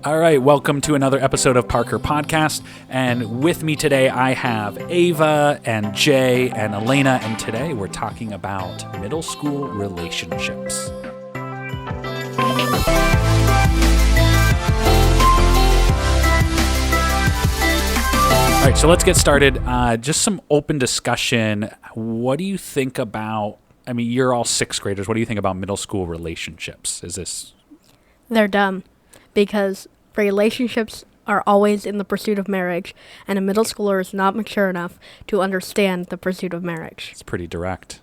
All right, welcome to another episode of Parker Podcast. And with me today, I have Ava and Jay and Elena. And today we're talking about middle school relationships. All right, so let's get started. Just some open discussion. What do you think about, you're all sixth graders. What do you think about middle school relationships? They're dumb because relationships are always in the pursuit of marriage, and a middle schooler is not mature enough to understand the pursuit of marriage. It's pretty direct.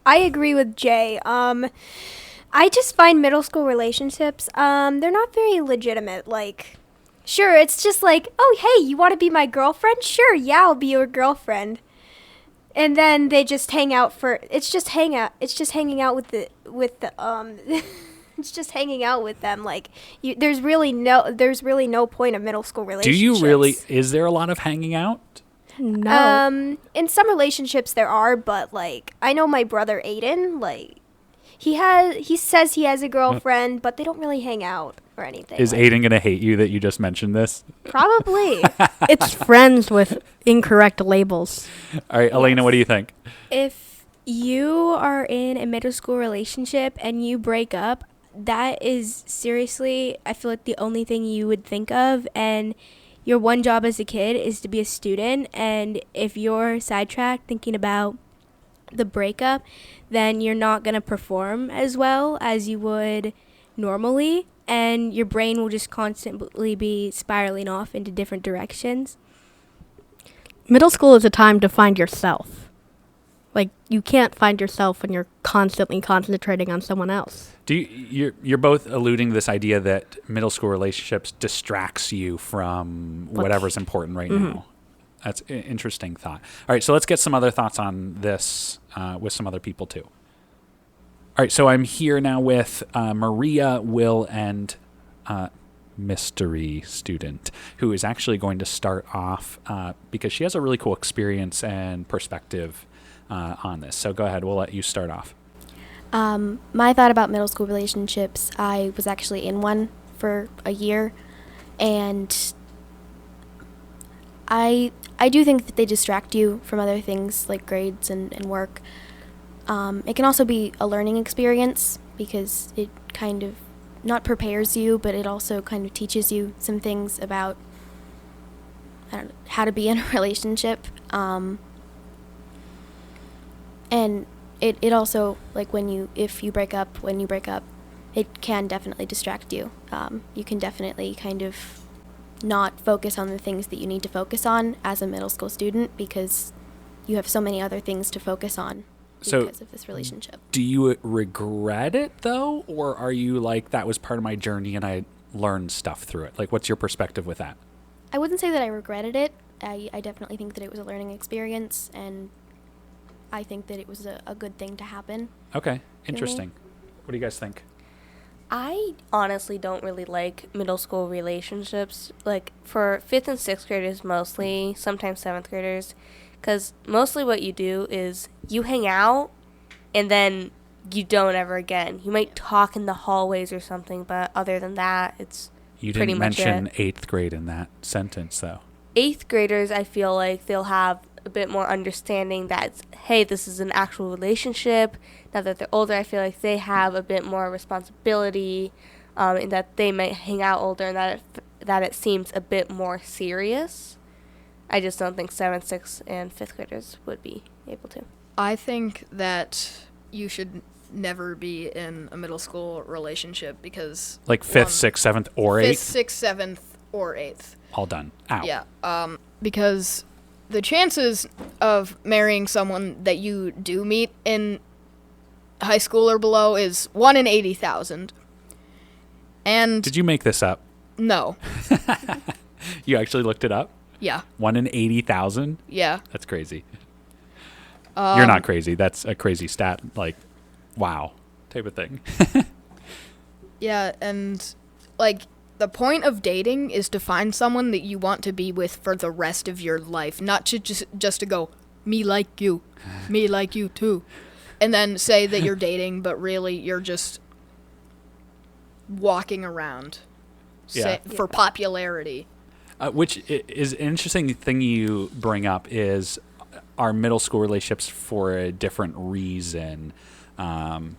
I agree with Jay. I just find middle school relationships, they're not very legitimate. Like, sure, it's just like, oh, hey, you want to be my girlfriend? Sure, yeah, I'll be your girlfriend. And then they just hang out it's just hanging out with it's just hanging out with them. Like, there's really no point of middle school relationships. Do you really? Is there a lot of hanging out? No. In some relationships there are, but like, I know my brother Aiden, like, he says he has a girlfriend, but they don't really hang out or anything. Is Aiden going to hate you that you just mentioned this? Probably. It's friends with incorrect labels. All right, Elena, what do you think? If you are in a middle school relationship and you break up, that is seriously, I feel like, the only thing you would think of. And your one job as a kid is to be a student. And if you're sidetracked thinking about the breakup, then you're not going to perform as well as you would normally. And your brain will just constantly be spiraling off into different directions. Middle school is a time to find yourself. Like, you can't find yourself when you're constantly concentrating on someone else. You're both alluding to this idea that middle school relationships distracts you from whatever's important right now. That's an interesting thought. All right, so let's get some other thoughts on this with some other people too. All right, so I'm here now with Maria, Will, and mystery student who is actually going to start off because she has a really cool experience and perspective on this. So go ahead, we'll let you start off. My thought about middle school relationships, I was actually in one for a year, and I do think that they distract you from other things like grades and work. It can also be a learning experience because it kind of not prepares you, but it also kind of teaches you some things about how to be in a relationship. And it also, like, if you break up, it can definitely distract you. You can definitely kind of not focus on the things that you need to focus on as a middle school student because you have so many other things to focus on because of this relationship. Do you regret it, though? Or are you like, that was part of my journey and I learned stuff through it? Like, what's your perspective with that? I wouldn't say that I regretted it. I definitely think that it was a learning experience, and I think that it was a good thing to happen. Okay, interesting. What do you guys think? I honestly don't really like middle school relationships, like for 5th and 6th graders mostly, sometimes 7th graders, because mostly what you do is you hang out and then you don't ever again. You might talk in the hallways or something, but other than that, it's pretty much it. You didn't mention 8th grade in that sentence, though. 8th graders, I feel like they'll have a bit more understanding that, hey, this is an actual relationship. Now that they're older, I feel like they have a bit more responsibility, and that they might hang out older, and that it seems a bit more serious. I just don't think 7th, 6th, and 5th graders would be able to. I think that you should never be in a middle school relationship because... Like 5th, 6th, 7th, or 8th? 5th, 6th, 7th, or 8th. All done. Out. Yeah, because the chances of marrying someone that you do meet in high school or below is 1 in 80,000. And... Did you make this up? No. You actually looked it up? Yeah. 1 in 80,000? Yeah. That's crazy. You're not crazy. That's a crazy stat. Like, wow, type of thing. Yeah, and, like, the point of dating is to find someone that you want to be with for the rest of your life, not to just to go, me like you too, and then say that you're dating, but really you're just walking around Yeah. for popularity. Which is an interesting thing you bring up is are middle school relationships for a different reason. Do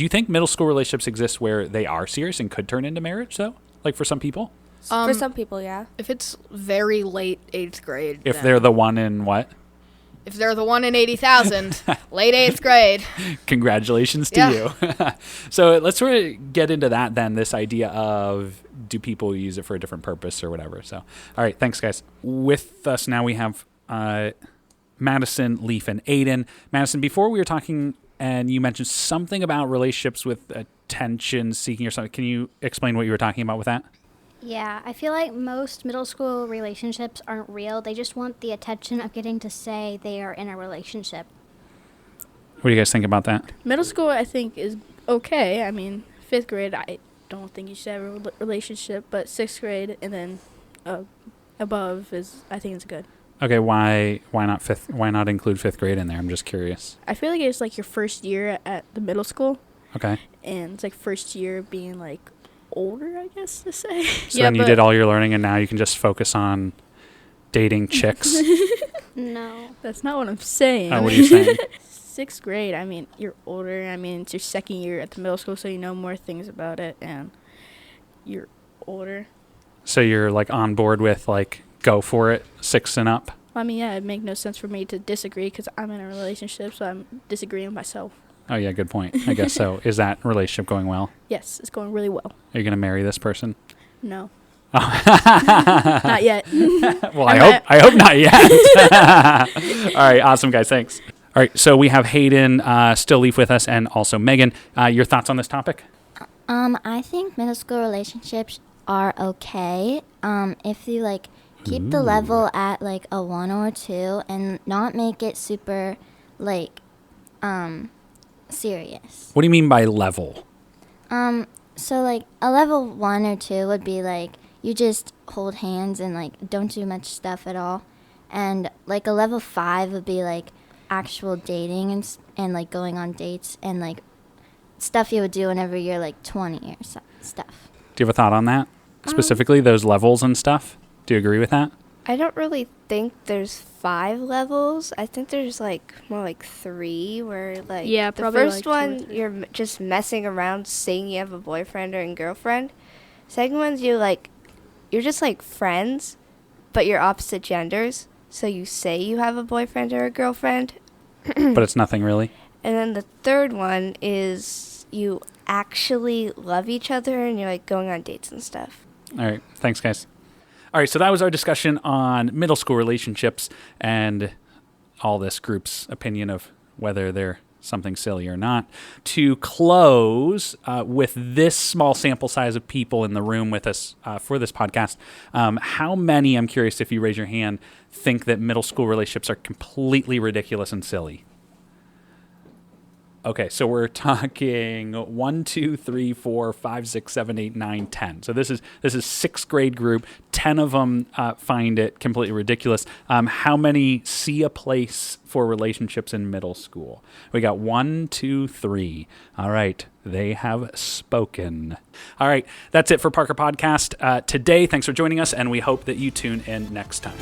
you think middle school relationships exist where they are serious and could turn into marriage, though? Like for some people? For some people, yeah. If it's very late 8th grade. If then- they're the one in what? If they're the one in 80,000, late 8th grade. Congratulations to you. So let's sort of get into that then, this idea of do people use it for a different purpose or whatever. So, all right, thanks, guys. With us now we have Madison, Leaf, and Aiden. Madison, before we were talking and you mentioned something about relationships with attention seeking or something. Can you explain what you were talking about with that? Yeah, I feel like most middle school relationships aren't real. They just want the attention of getting to say they are in a relationship. What do you guys think about that? Middle school, I think, is okay. I mean, 5th grade, I don't think you should have a relationship, but 6th grade and then above I think it's good. Okay, why not fifth? Why not include 5th grade in there? I'm just curious. I feel like it's like your first year at the middle school, Okay. and it's like first year being like older, I guess to say. So then you did all your learning, and now you can just focus on dating chicks. No. That's not what I'm saying. What are you saying? 6th grade, I mean, you're older. I mean, it's your second year at the middle school, so you know more things about it, and you're older. So you're like on board with like go for it, 6 and up. I mean, yeah, it'd make no sense for me to disagree because I'm in a relationship, so I'm disagreeing with myself. Oh yeah, good point. I guess so. Is that relationship going well? Yes, it's going really well. Are you going to marry this person? No. Oh. Not yet. Well, I hope not yet. All right, awesome guys, thanks. All right, so we have Hayden, still Leaf with us, and also Megan. Your thoughts on this topic? I think middle school relationships are okay. If you like keep the level at like a 1 or 2 and not make it super like serious. What do you mean by level? So like a level 1 or 2 would be like you just hold hands and like don't do much stuff at all. And like a level 5 would be like actual dating and like going on dates and like stuff you would do whenever you're like 20 or stuff. Do you have a thought on that? Specifically those levels and stuff? Do you agree with that? I don't really think there's 5 levels. I think there's like more like 3 where like Yeah, the probably first like 2 or one 3. you're just messing around saying you have a boyfriend or a girlfriend. Second one's you're just like friends, but you're opposite genders. So you say you have a boyfriend or a girlfriend. But it's nothing really. And then the third one is you actually love each other and you're like going on dates and stuff. All right, thanks guys. All right, so that was our discussion on middle school relationships and all this group's opinion of whether they're something silly or not. To close, with this small sample size of people in the room with us for this podcast, how many, I'm curious if you raise your hand, think that middle school relationships are completely ridiculous and silly? Okay, so we're talking 1, 2, 3, 4, 5, 6, 7, 8, 9, 10. So this is 6th grade group. 10 of them find it completely ridiculous. How many see a place for relationships in middle school? We got 1, 2, 3. All right, they have spoken. All right, that's it for Parker Podcast today. Thanks for joining us, and we hope that you tune in next time.